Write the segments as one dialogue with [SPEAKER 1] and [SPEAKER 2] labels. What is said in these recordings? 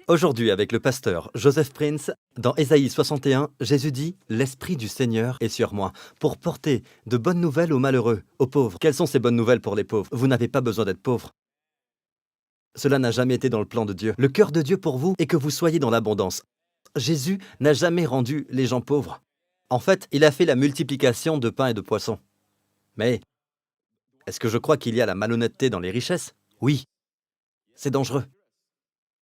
[SPEAKER 1] Aujourd'hui, avec le pasteur Joseph Prince, dans Ésaïe 61, Jésus dit « L'Esprit du Seigneur est sur moi, pour porter de bonnes nouvelles aux malheureux, aux pauvres. » Quelles sont ces bonnes nouvelles pour les pauvres? Vous n'avez pas besoin d'être pauvre. Cela n'a jamais été dans le plan de Dieu. Le cœur de Dieu pour vous est que vous soyez dans l'abondance. Jésus n'a jamais rendu les gens pauvres. En fait, il a fait la multiplication de pain et de poissons. Mais est-ce que je crois qu'il y a la malhonnêteté dans les richesses? Oui, c'est dangereux.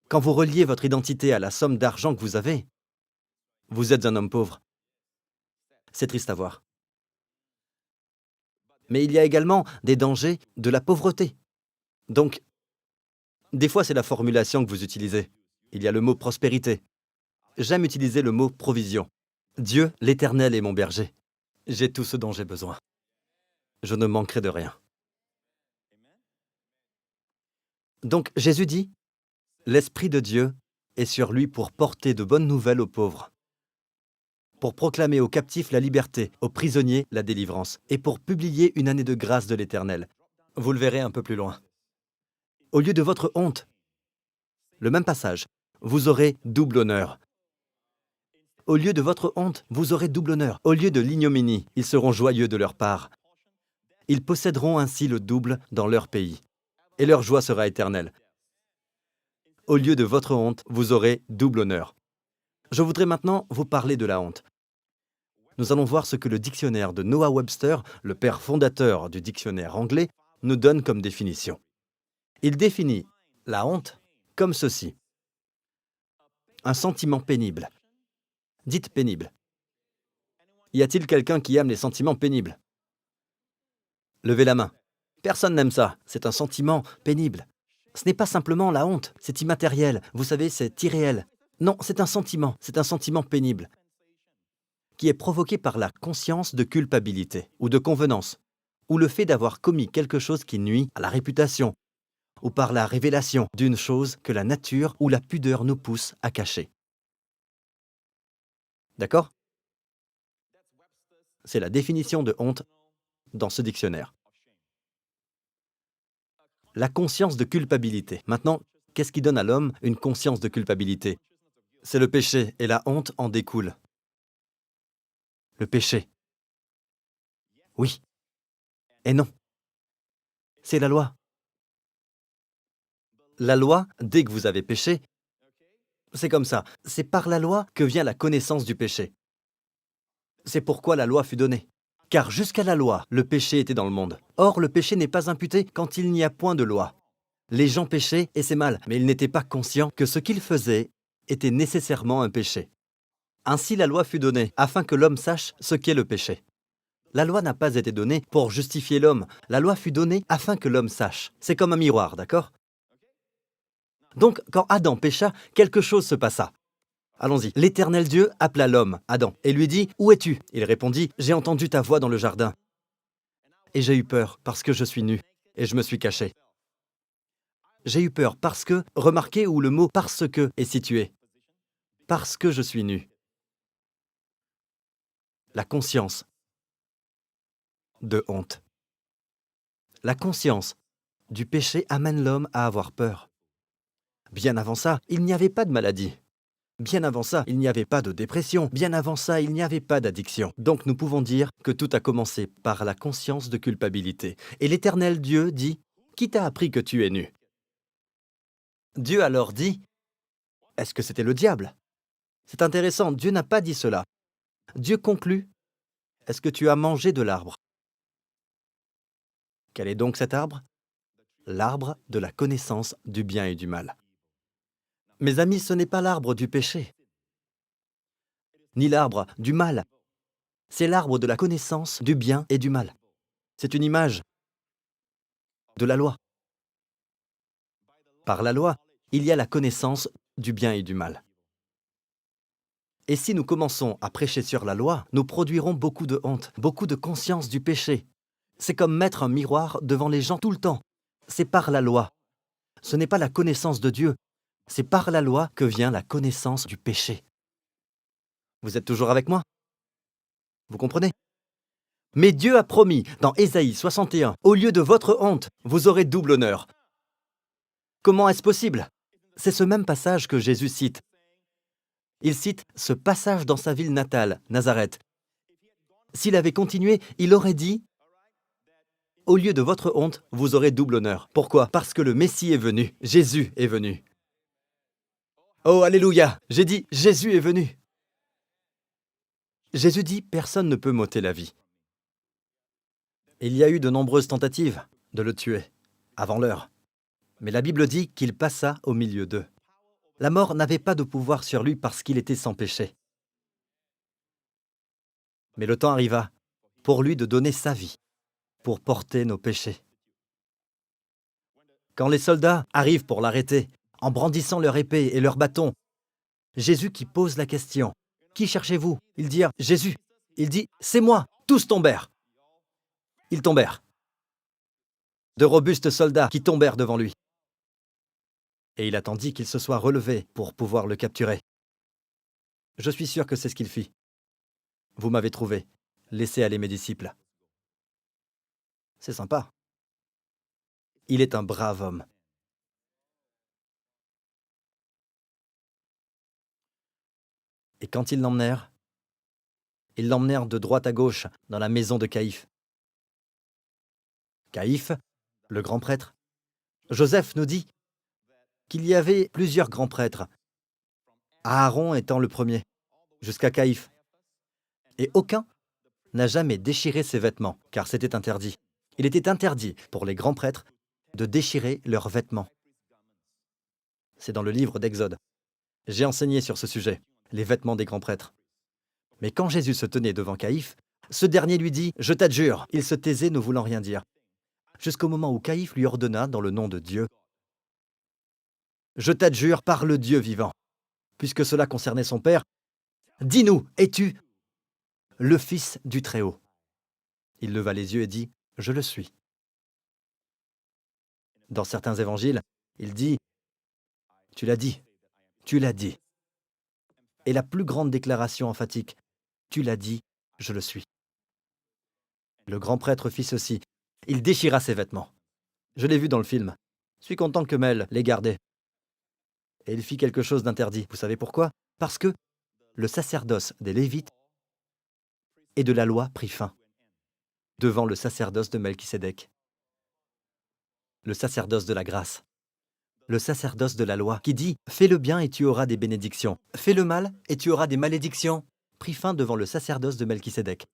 [SPEAKER 1] Quand vous reliez votre identité à la somme d'argent que vous avez, vous êtes un homme pauvre. C'est triste à voir. Mais il y a également des dangers de la pauvreté. Donc, des fois, c'est la formulation que vous utilisez. Il y a le mot prospérité. J'aime utiliser le mot provision. Dieu, l'Éternel est mon berger. J'ai tout ce dont j'ai besoin. Je ne manquerai de rien. Donc, Jésus dit, l'Esprit de Dieu est sur lui pour porter de bonnes nouvelles aux pauvres, pour proclamer aux captifs la liberté, aux prisonniers la délivrance, et pour publier une année de grâce de l'Éternel. Vous le verrez un peu plus loin. Au lieu de votre honte, le même passage, vous aurez double honneur. Au lieu de votre honte, vous aurez double honneur. Au lieu de l'ignominie, ils seront joyeux de leur part. Ils posséderont ainsi le double dans leur pays, et leur joie sera éternelle. Au lieu de votre honte, vous aurez double honneur. Je voudrais maintenant vous parler de la honte. Nous allons voir ce que le dictionnaire de Noah Webster, le père fondateur du dictionnaire anglais, nous donne comme définition. Il définit la honte comme ceci. Un sentiment pénible. Dites pénible. Y a-t-il quelqu'un qui aime les sentiments pénibles? Levez la main. Personne n'aime ça. C'est un sentiment pénible. Ce n'est pas simplement la honte, c'est immatériel. Vous savez, c'est irréel. Non, c'est un sentiment pénible, qui est provoqué par la conscience de culpabilité ou de convenance, ou le fait d'avoir commis quelque chose qui nuit à la réputation, ou par la révélation d'une chose que la nature ou la pudeur nous pousse à cacher. D'accord? C'est la définition de honte dans ce dictionnaire. La conscience de culpabilité. Maintenant, qu'est-ce qui donne à l'homme une conscience de culpabilité? C'est le péché, et la honte en découle. Le péché. Oui. Et non. C'est la loi. La loi, dès que vous avez péché, c'est comme ça. C'est par la loi que vient la connaissance du péché. C'est pourquoi la loi fut donnée. Car jusqu'à la loi, le péché était dans le monde. Or, le péché n'est pas imputé quand il n'y a point de loi. Les gens péchaient et c'est mal, mais ils n'étaient pas conscients que ce qu'ils faisaient était nécessairement un péché. Ainsi la loi fut donnée, afin que l'homme sache ce qu'est le péché. La loi n'a pas été donnée pour justifier l'homme. La loi fut donnée afin que l'homme sache. C'est comme un miroir, d'accord? Donc, quand Adam pécha, quelque chose se passa. Allons-y. L'Éternel Dieu appela l'homme, Adam, et lui dit « Où es-tu » Il répondit « J'ai entendu ta voix dans le jardin. Et j'ai eu peur parce que je suis nu, et je me suis caché. » J'ai eu peur parce que, remarquez où le mot « parce que » est situé. Parce que je suis nu. La conscience de honte. La conscience du péché amène l'homme à avoir peur. Bien avant ça, il n'y avait pas de maladie. Bien avant ça, il n'y avait pas de dépression. Bien avant ça, il n'y avait pas d'addiction. Donc nous pouvons dire que tout a commencé par la conscience de culpabilité. Et l'Éternel Dieu dit « Qui t'a appris que tu es nu ?» Dieu alors dit « Est-ce que c'était le diable ?» C'est intéressant, Dieu n'a pas dit cela. Dieu conclut « Est-ce que tu as mangé de l'arbre ?» Quel est donc cet arbre? L'arbre de la connaissance du bien et du mal. Mes amis, ce n'est pas l'arbre du péché, ni l'arbre du mal. C'est l'arbre de la connaissance du bien et du mal. C'est une image de la loi. Par la loi, il y a la connaissance du bien et du mal. Et si nous commençons à prêcher sur la loi, nous produirons beaucoup de honte, beaucoup de conscience du péché. C'est comme mettre un miroir devant les gens tout le temps. C'est par la loi. Ce n'est pas la connaissance de Dieu. C'est par la loi que vient la connaissance du péché. Vous êtes toujours avec moi? Vous comprenez? Mais Dieu a promis, dans Ésaïe 61, « Au lieu de votre honte, vous aurez double honneur. » Comment est-ce possible? C'est ce même passage que Jésus cite. Il cite ce passage dans sa ville natale, Nazareth. S'il avait continué, il aurait dit « Au lieu de votre honte, vous aurez double honneur. » Pourquoi? Parce que le Messie est venu, Jésus est venu. Oh, alléluia! J'ai dit « Jésus est venu ». Jésus dit « Personne ne peut m'ôter la vie ». Il y a eu de nombreuses tentatives de le tuer, avant l'heure. Mais la Bible dit qu'il passa au milieu d'eux. La mort n'avait pas de pouvoir sur lui parce qu'il était sans péché. Mais le temps arriva pour lui de donner sa vie, pour porter nos péchés. Quand les soldats arrivent pour l'arrêter, en brandissant leur épée et leur bâton, Jésus qui pose la question, « Qui cherchez-vous » Ils dirent, « Jésus ». Il dit, « C'est moi ». Tous tombèrent. Ils tombèrent. De robustes soldats qui tombèrent devant lui. Et il attendit qu'il se soit relevé pour pouvoir le capturer. Je suis sûr que c'est ce qu'il fit. Vous m'avez trouvé. Laissez aller mes disciples. C'est sympa. Il est un brave homme. Et quand ils l'emmenèrent de droite à gauche dans la maison de Caïphe. Caïphe, le grand prêtre. Joseph nous dit qu'il y avait plusieurs grands prêtres, Aaron étant le premier, jusqu'à Caïphe. Et aucun n'a jamais déchiré ses vêtements, car c'était interdit. Il était interdit pour les grands prêtres de déchirer leurs vêtements. C'est dans le livre d'Exode. J'ai enseigné sur ce sujet, les vêtements des grands prêtres. Mais quand Jésus se tenait devant Caïphe, ce dernier lui dit « Je t'adjure ». Il se taisait ne voulant rien dire, jusqu'au moment où Caïphe lui ordonna dans le nom de Dieu « Je t'adjure par le Dieu vivant, puisque cela concernait son père, dis-nous, es-tu le Fils du Très-Haut » Il leva les yeux et dit « Je le suis ». Dans certains évangiles, il dit « Tu l'as dit, tu l'as dit ». Et la plus grande déclaration emphatique, « Tu l'as dit, je le suis ». Le grand prêtre fit ceci, il déchira ses vêtements. Je l'ai vu dans le film. Je suis content que Mel l'ait gardé. Et il fit quelque chose d'interdit. Vous savez pourquoi? Parce que le sacerdoce des Lévites et de la loi prit fin devant le sacerdoce de Melchisédek. Le sacerdoce de la grâce. Le sacerdoce de la loi qui dit « Fais le bien et tu auras des bénédictions. Fais le mal et tu auras des malédictions » prit fin devant le sacerdoce de Melchisédek.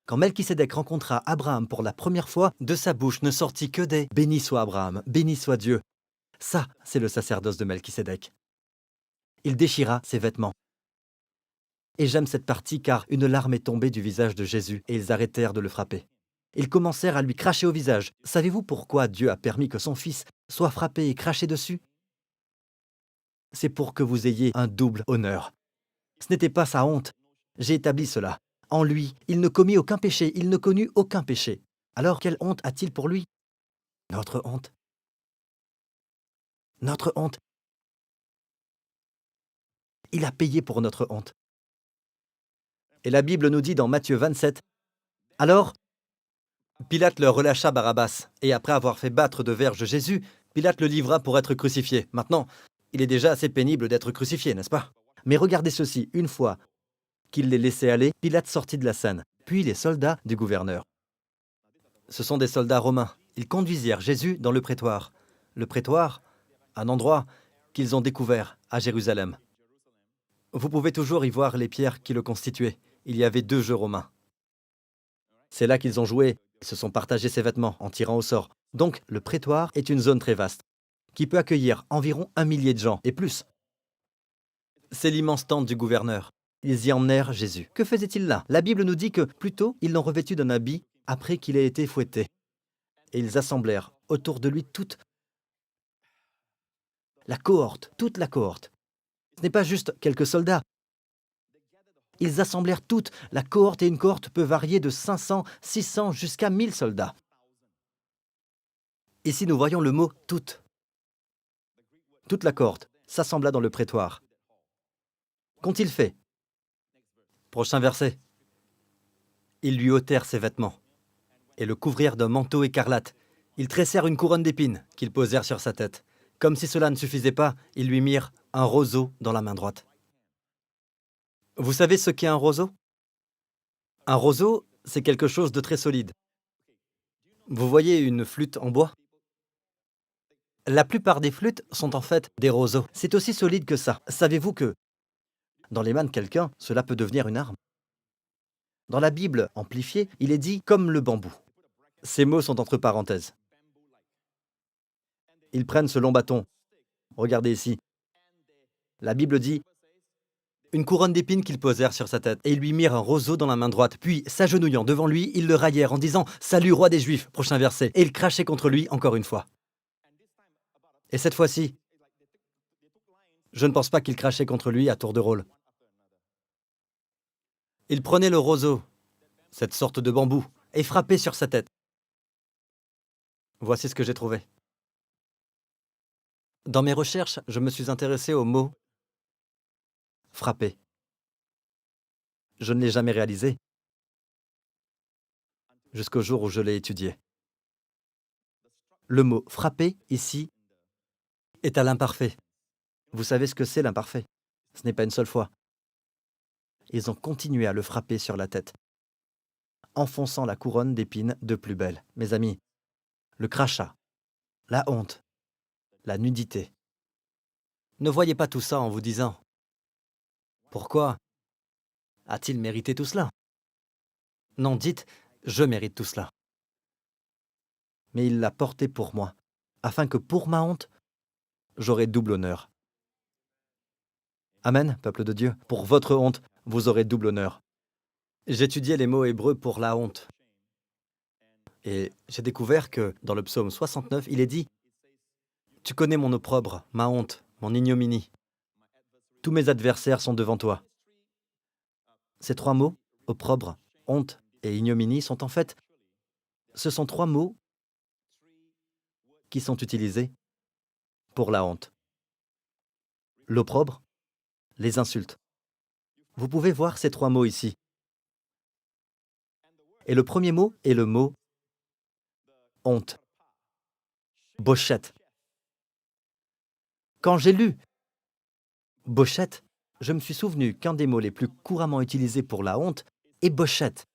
[SPEAKER 1] Quand Melchisédek rencontra Abraham pour la première fois, de sa bouche ne sortit que des « Béni soit Abraham, béni soit Dieu ». Ça, c'est le sacerdoce de Melchisédek. Il déchira ses vêtements. Et j'aime cette partie car une larme est tombée du visage de Jésus et ils arrêtèrent de le frapper. Ils commencèrent à lui cracher au visage. Savez-vous pourquoi Dieu a permis que son fils soit frappé et craché dessus? C'est pour que vous ayez un double honneur. Ce n'était pas sa honte. J'ai établi cela. En lui, il ne commit aucun péché, il ne connut aucun péché. Alors quelle honte a-t-il pour lui? Notre honte. Notre honte. Il a payé pour notre honte. Et la Bible nous dit dans Matthieu 27, « Alors, Pilate leur relâcha Barabbas, et après avoir fait battre de verges Jésus, Pilate le livra pour être crucifié. Maintenant, il est déjà assez pénible d'être crucifié, n'est-ce pas? Mais regardez ceci, une fois qu'il les laissait aller, Pilate sortit de la scène, puis les soldats du gouverneur. Ce sont des soldats romains. Ils conduisirent Jésus dans le prétoire. Le prétoire, un endroit qu'ils ont découvert à Jérusalem. Vous pouvez toujours y voir les pierres qui le constituaient. Il y avait 2 jeux romains. C'est là qu'ils ont joué. Ils se sont partagés ses vêtements en tirant au sort. Donc, le prétoire est une zone très vaste, qui peut accueillir environ 1 millier de gens, et plus. C'est l'immense tente du gouverneur. Ils y emmenèrent Jésus. Que faisait-il là? La Bible nous dit que, plutôt, ils l'ont revêtu d'un habit après qu'il ait été fouetté. Et ils assemblèrent autour de lui toute la cohorte, toute la cohorte. Ce n'est pas juste quelques soldats. Ils assemblèrent toute la cohorte, et une cohorte peut varier de 500, 600 jusqu'à 1000 soldats. Ici, nous voyons le mot « toute ». Toute la cohorte s'assembla dans le prétoire. Qu'ont-ils fait? Prochain verset. Ils lui ôtèrent ses vêtements et le couvrirent d'un manteau écarlate. Ils tressèrent une couronne d'épines qu'ils posèrent sur sa tête. Comme si cela ne suffisait pas, ils lui mirent un roseau dans la main droite. Vous savez ce qu'est un roseau? Un roseau, c'est quelque chose de très solide. Vous voyez une flûte en bois? La plupart des flûtes sont en fait des roseaux. C'est aussi solide que ça. Savez-vous que dans les mains de quelqu'un, cela peut devenir une arme? Dans la Bible amplifiée, il est dit comme le bambou. Ces mots sont entre parenthèses. Ils prennent ce long bâton. Regardez ici. La Bible dit une couronne d'épines qu'ils posèrent sur sa tête, et ils lui mirent un roseau dans la main droite. Puis, s'agenouillant devant lui, ils le raillèrent en disant « Salut, roi des Juifs !» Prochain verset. Et ils crachaient contre lui encore une fois. Et cette fois-ci, je ne pense pas qu'ils crachaient contre lui à tour de rôle. Ils prenaient le roseau, cette sorte de bambou, et frappaient sur sa tête. Voici ce que j'ai trouvé. Dans mes recherches, je me suis intéressé au mot « frapper ». Je ne l'ai jamais réalisé, jusqu'au jour où je l'ai étudié. Le mot « frapper » ici est à l'imparfait. Vous savez ce que c'est l'imparfait? Ce n'est pas une seule fois. Ils ont continué à le frapper sur la tête, enfonçant la couronne d'épines de plus belle. Mes amis, le crachat, la honte, la nudité. Ne voyez pas tout ça en vous disant « Pourquoi a-t-il mérité tout cela ?» Non, dites « Je mérite tout cela. » Mais il l'a porté pour moi, afin que pour ma honte, j'aurai double honneur. Amen, peuple de Dieu. Pour votre honte, vous aurez double honneur. J'étudiais les mots hébreux pour la honte. Et j'ai découvert que dans le psaume 69, il est dit « Tu connais mon opprobre, ma honte, mon ignominie. Tous mes adversaires sont devant toi. » Ces trois mots, opprobre, honte et ignominie, sont en fait, ce sont trois mots qui sont utilisés pour la honte. L'opprobre, les insultes. Vous pouvez voir ces trois mots ici. Et le premier mot est le mot honte. Bochette. Quand j'ai lu bochette, je me suis souvenu qu'un des mots les plus couramment utilisés pour la honte est bochette.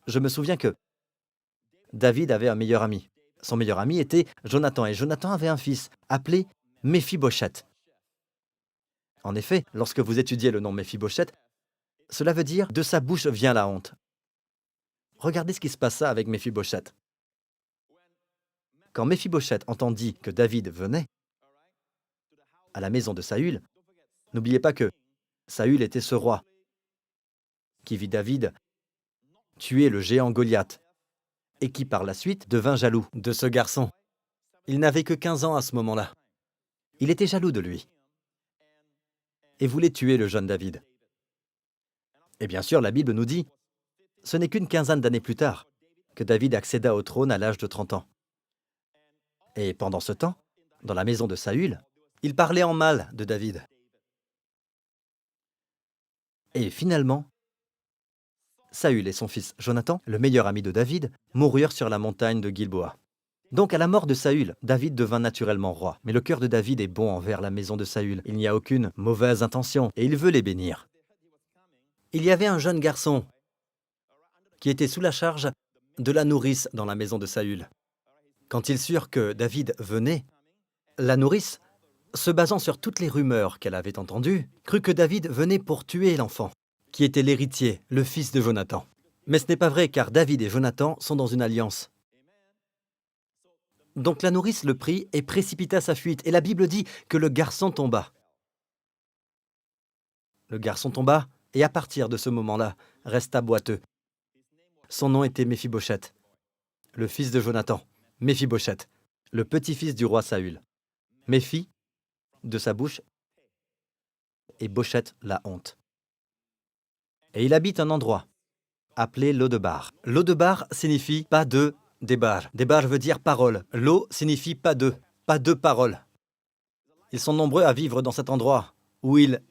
[SPEAKER 1] Je me souviens que David avait un meilleur ami. Son meilleur ami était Jonathan, et Jonathan avait un fils appelé Méphibosheth. En effet, lorsque vous étudiez le nom Méphibosheth, cela veut dire « de sa bouche vient la honte ». Regardez ce qui se passa avec Méphibosheth. Quand Méphibosheth entendit que David venait à la maison de Saül, n'oubliez pas que Saül était ce roi qui vit David tuer le géant Goliath et qui par la suite devint jaloux de ce garçon. Il n'avait que 15 ans à ce moment-là. Il était jaloux de lui et voulait tuer le jeune David. Et bien sûr, la Bible nous dit, ce n'est qu'une quinzaine d'années plus tard que David accéda au trône à l'âge de 30 ans. Et pendant ce temps, dans la maison de Saül, il parlait en mal de David. Et finalement, Saül et son fils Jonathan, le meilleur ami de David, moururent sur la montagne de Gilboa. Donc à la mort de Saül, David devint naturellement roi. Mais le cœur de David est bon envers la maison de Saül. Il n'y a aucune mauvaise intention et il veut les bénir. Il y avait un jeune garçon qui était sous la charge de la nourrice dans la maison de Saül. Quand ils surent que David venait, la nourrice, se basant sur toutes les rumeurs qu'elle avait entendues, crut que David venait pour tuer l'enfant, qui était l'héritier, le fils de Jonathan. Mais ce n'est pas vrai, car David et Jonathan sont dans une alliance. Donc la nourrice le prit et précipita sa fuite, et la Bible dit que le garçon tomba. Le garçon tomba, et à partir de ce moment-là, resta boiteux. Son nom était Méphibosheth, le fils de Jonathan, Méphibosheth, le petit-fils du roi Saül. Méphi, de sa bouche, et Bosheth, la honte. Et il habite un endroit appelé Lodebar. Lodebar signifie pas de débar. Débar veut dire parole. Lo signifie pas de parole. Ils sont nombreux à vivre dans cet endroit où ils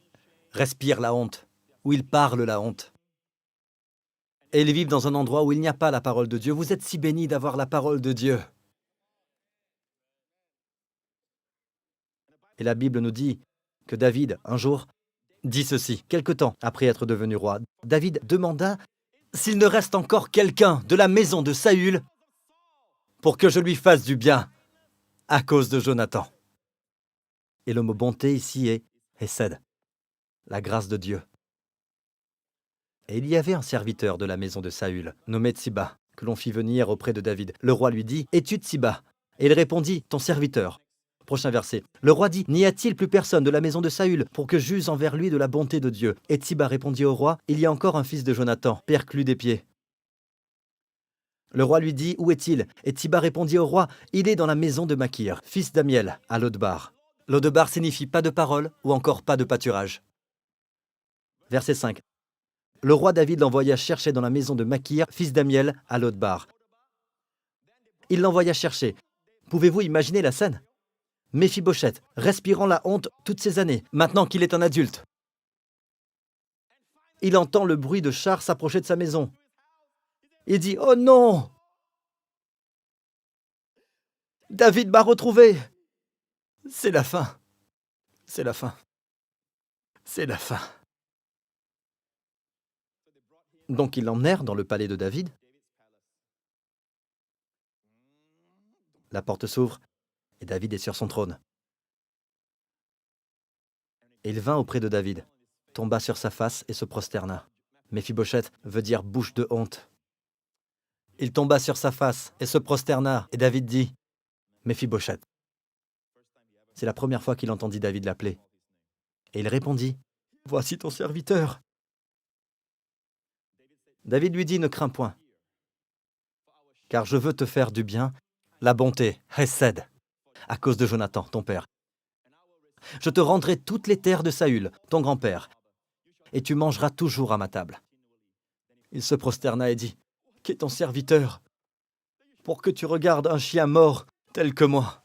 [SPEAKER 1] respirent la honte, où ils parlent la honte. Et ils vivent dans un endroit où il n'y a pas la parole de Dieu. Vous êtes si bénis d'avoir la parole de Dieu. Et la Bible nous dit que David, un jour, dit ceci. Quelque temps après être devenu roi, David demanda s'il ne reste encore quelqu'un de la maison de Saül pour que je lui fasse du bien à cause de Jonathan. Et le mot bonté ici est Hesed, la grâce de Dieu. Et il y avait un serviteur de la maison de Saül, nommé Tsiba, que l'on fit venir auprès de David. Le roi lui dit « Es-tu Tsiba ?» Et il répondit « Ton serviteur ». Prochain verset. Le roi dit « N'y a-t-il plus personne de la maison de Saül pour que j'use envers lui de la bonté de Dieu ?» Et Tsiba répondit au roi « Il y a encore un fils de Jonathan, perclus des pieds. » Le roi lui dit « Où est-il » Et Tsiba répondit au roi « Il est dans la maison de Makir, fils d'Amiel, à Lodbar. » Lodbar signifie pas de parole ou encore pas de pâturage. Verset 5. Le roi David l'envoya chercher dans la maison de Makir, fils d'Amiel, à Lodbar. Il l'envoya chercher. Pouvez-vous imaginer la scène ? Méphibosheth, respirant la honte toutes ces années, maintenant qu'il est un adulte. Il entend le bruit de chars s'approcher de sa maison. Il dit « Oh non ! David m'a retrouvé ! C'est la fin. C'est la fin. C'est la fin. » Donc ils l'emmenèrent dans le palais de David. La porte s'ouvre et David est sur son trône. Et il vint auprès de David, tomba sur sa face et se prosterna. Méphibosheth veut dire bouche de honte. Il tomba sur sa face et se prosterna. Et David dit Méphibosheth. C'est la première fois qu'il entendit David l'appeler. Et il répondit Voici ton serviteur. David lui dit Ne crains point, car je veux te faire du bien, la bonté, Hesed, à cause de Jonathan, ton père. Je te rendrai toutes les terres de Saül, ton grand-père, et tu mangeras toujours à ma table. Il se prosterna et dit Qu'est ton serviteur pour que tu regardes un chien mort tel que moi?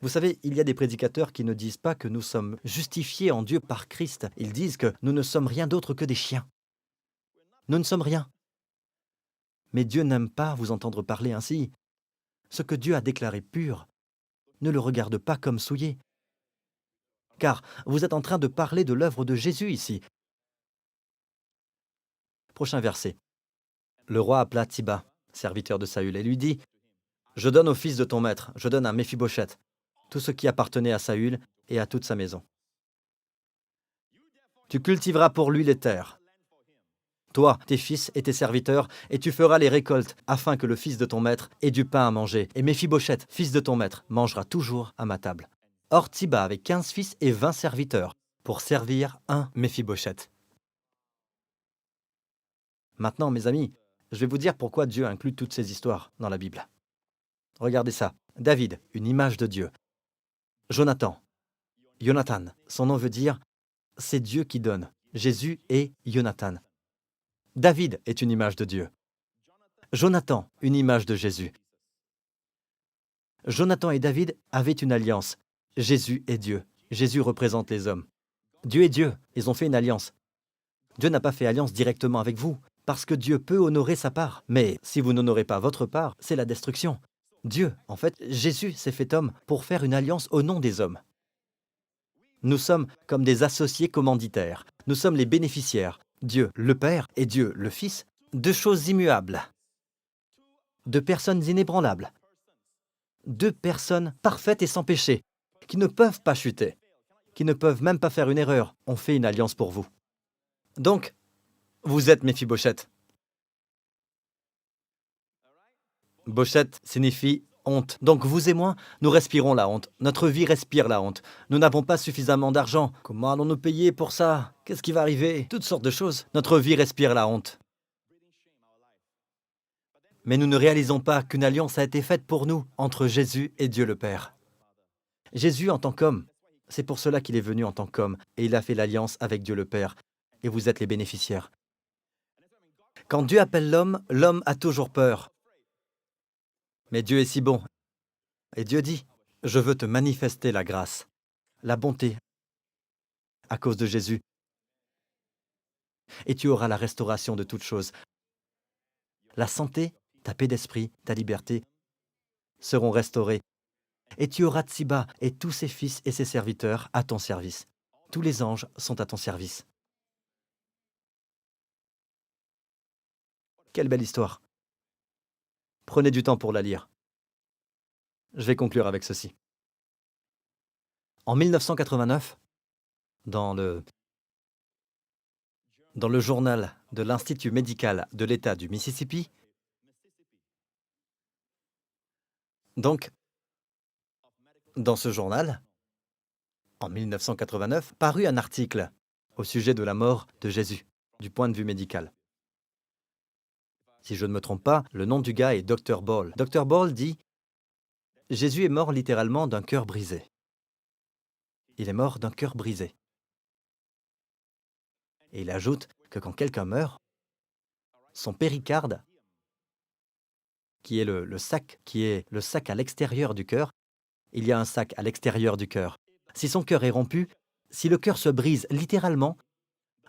[SPEAKER 1] Vous savez, il y a des prédicateurs qui ne disent pas que nous sommes justifiés en Dieu par Christ. Ils disent que nous ne sommes rien d'autre que des chiens. Nous ne sommes rien. Mais Dieu n'aime pas vous entendre parler ainsi. Ce que Dieu a déclaré pur, ne le regarde pas comme souillé. Car vous êtes en train de parler de l'œuvre de Jésus ici. Prochain verset. Le roi appela Tsiba, serviteur de Saül, et lui dit « Je donne au fils de ton maître, je donne à Méphibosheth, tout ce qui appartenait à Saül et à toute sa maison. Tu cultiveras pour lui les terres, toi, tes fils et tes serviteurs, et tu feras les récoltes, afin que le fils de ton maître ait du pain à manger, et Méphibosheth, fils de ton maître, mangera toujours à ma table. » Or Tsiba avait 15 fils et 20 serviteurs, pour servir un Méphibosheth. Maintenant, mes amis, je vais vous dire pourquoi Dieu inclut toutes ces histoires dans la Bible. Regardez ça. David, une image de Dieu. Jonathan, Jonathan, son nom veut dire « c'est Dieu qui donne ». Jésus est Jonathan. David est une image de Dieu. Jonathan, une image de Jésus. Jonathan et David avaient une alliance. Jésus est Dieu. Jésus représente les hommes. Dieu est Dieu. Ils ont fait une alliance. Dieu n'a pas fait alliance directement avec vous, parce que Dieu peut honorer sa part. Mais si vous n'honorez pas votre part, c'est la destruction. Dieu, en fait, Jésus s'est fait homme pour faire une alliance au nom des hommes. Nous sommes comme des associés commanditaires. Nous sommes les bénéficiaires. Dieu, le Père, et Dieu, le Fils, deux choses immuables. Deux personnes inébranlables. Deux personnes parfaites et sans péché, qui ne peuvent pas chuter, qui ne peuvent même pas faire une erreur. On fait une alliance pour vous. Donc, vous êtes Méphibosheth. Bosheth signifie honte. Donc vous et moi, nous respirons la honte. Notre vie respire la honte. Nous n'avons pas suffisamment d'argent. Comment allons-nous payer pour ça? Qu'est-ce qui va arriver? Toutes sortes de choses. Notre vie respire la honte. Mais nous ne réalisons pas qu'une alliance a été faite pour nous entre Jésus et Dieu le Père. Jésus en tant qu'homme, c'est pour cela qu'il est venu en tant qu'homme et il a fait l'alliance avec Dieu le Père. Et vous êtes les bénéficiaires. Quand Dieu appelle l'homme, l'homme a toujours peur. Mais Dieu est si bon. Et Dieu dit, je veux te manifester la grâce, la bonté, à cause de Jésus. Et tu auras la restauration de toutes choses. La santé, ta paix d'esprit, ta liberté seront restaurées. Et tu auras Tsiba et tous ses fils et ses serviteurs à ton service. Tous les anges sont à ton service. Quelle belle histoire. Prenez du temps pour la lire. Je vais conclure avec ceci. En 1989, dans le journal de l'Institut médical de l'État du Mississippi, donc, dans ce journal, en 1989, parut un article au sujet de la mort de Jésus, du point de vue médical. Si je ne me trompe pas, le nom du gars est Dr. Ball. Dr. Ball dit « Jésus est mort littéralement d'un cœur brisé. Il est mort d'un cœur brisé. » Et il ajoute que quand quelqu'un meurt, son péricarde, qui est le sac à l'extérieur du cœur, il y a un sac à l'extérieur du cœur. Si son cœur est rompu, si le cœur se brise littéralement,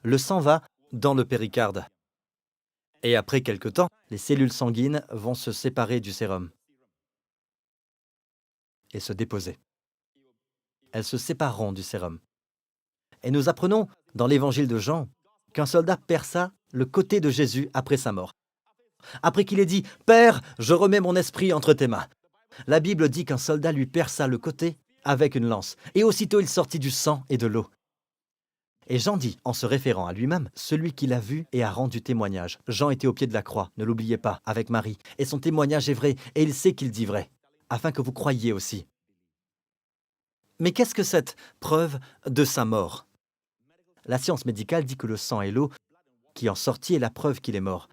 [SPEAKER 1] le sang va dans le péricarde. Et après quelque temps, les cellules sanguines vont se séparer du sérum et se déposer. Elles se sépareront du sérum. Et nous apprenons dans l'évangile de Jean qu'un soldat perça le côté de Jésus après sa mort. Après qu'il ait dit « Père, je remets mon esprit entre tes mains », la Bible dit qu'un soldat lui perça le côté avec une lance, et aussitôt il sortit du sang et de l'eau. Et Jean dit, en se référant à lui-même, celui qui l'a vu et a rendu témoignage. Jean était au pied de la croix, ne l'oubliez pas, avec Marie, et son témoignage est vrai, et il sait qu'il dit vrai, afin que vous croyiez aussi. Mais qu'est-ce que cette preuve de sa mort? La science médicale dit que le sang et l'eau qui en sortit est la preuve qu'il est mort.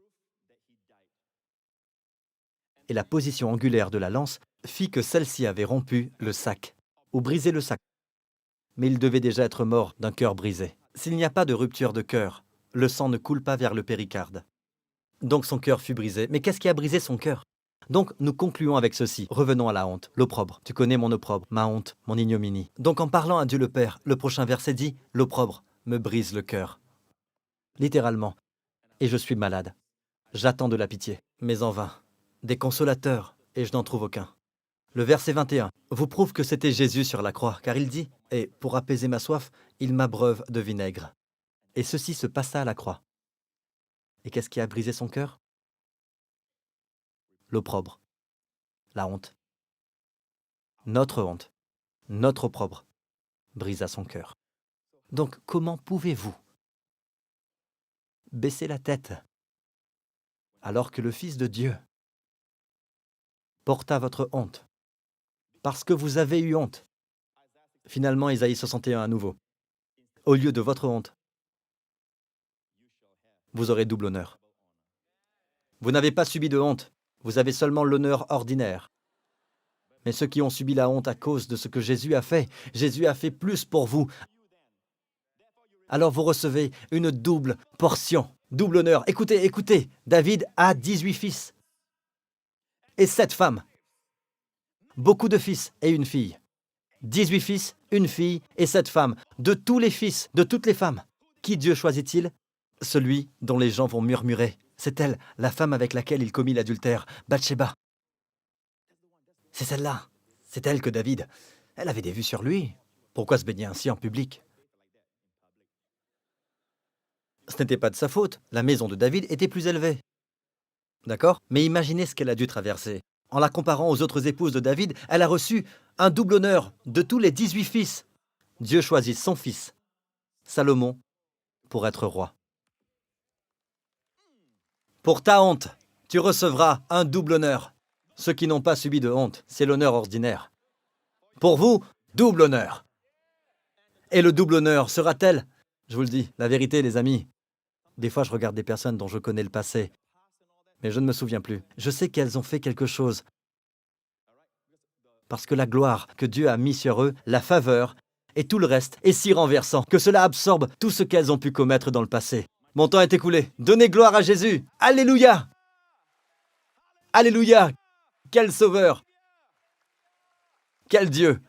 [SPEAKER 1] Et la position angulaire de la lance fit que celle-ci avait rompu le sac, ou brisé le sac. Mais il devait déjà être mort d'un cœur brisé. S'il n'y a pas de rupture de cœur, le sang ne coule pas vers le péricarde. Donc son cœur fut brisé. Mais qu'est-ce qui a brisé son cœur? Donc nous concluons avec ceci. Revenons à la honte, l'opprobre. Tu connais mon opprobre, ma honte, mon ignominie. Donc en parlant à Dieu le Père, le prochain verset dit « L'opprobre me brise le cœur ». Littéralement. Et je suis malade. J'attends de la pitié, mais en vain. Des consolateurs, et je n'en trouve aucun. Le verset 21 vous prouve que c'était Jésus sur la croix, car il dit « Et pour apaiser ma soif, il m'abreuve de vinaigre. » Et ceci se passa à la croix. Et qu'est-ce qui a brisé son cœur? L'opprobre, la honte. Notre honte, notre opprobre, brisa son cœur. Donc comment pouvez-vous baisser la tête alors que le Fils de Dieu porta votre honte? Parce que vous avez eu honte. Finalement, Ésaïe 61 à nouveau. Au lieu de votre honte, vous aurez double honneur. Vous n'avez pas subi de honte, vous avez seulement l'honneur ordinaire. Mais ceux qui ont subi la honte à cause de ce que Jésus a fait plus pour vous. Alors vous recevez une double portion, double honneur. Écoutez, David a 18 fils et 7 femmes. Beaucoup de fils et une fille. 18 fils, une fille et 7 femmes. De tous les fils, de toutes les femmes. Qui Dieu choisit-il? Celui dont les gens vont murmurer. C'est elle, la femme avec laquelle il commit l'adultère, Bathsheba. C'est celle-là. C'est elle que David. Elle avait des vues sur lui. Pourquoi se baigner ainsi en public? Ce n'était pas de sa faute. La maison de David était plus élevée. D'accord? Mais imaginez ce qu'elle a dû traverser. En la comparant aux autres épouses de David, elle a reçu un double honneur de tous les 18 fils. Dieu choisit son fils, Salomon, pour être roi. Pour ta honte, tu recevras un double honneur. Ceux qui n'ont pas subi de honte, c'est l'honneur ordinaire. Pour vous, double honneur. Et le double honneur sera tel, je vous le dis, la vérité les amis, des fois je regarde des personnes dont je connais le passé, mais je ne me souviens plus. Je sais qu'elles ont fait quelque chose. Parce que la gloire que Dieu a mis sur eux, la faveur et tout le reste est si renversant que cela absorbe tout ce qu'elles ont pu commettre dans le passé. Mon temps est écoulé. Donnez gloire à Jésus. Alléluia! Alléluia! Quel sauveur! Quel Dieu!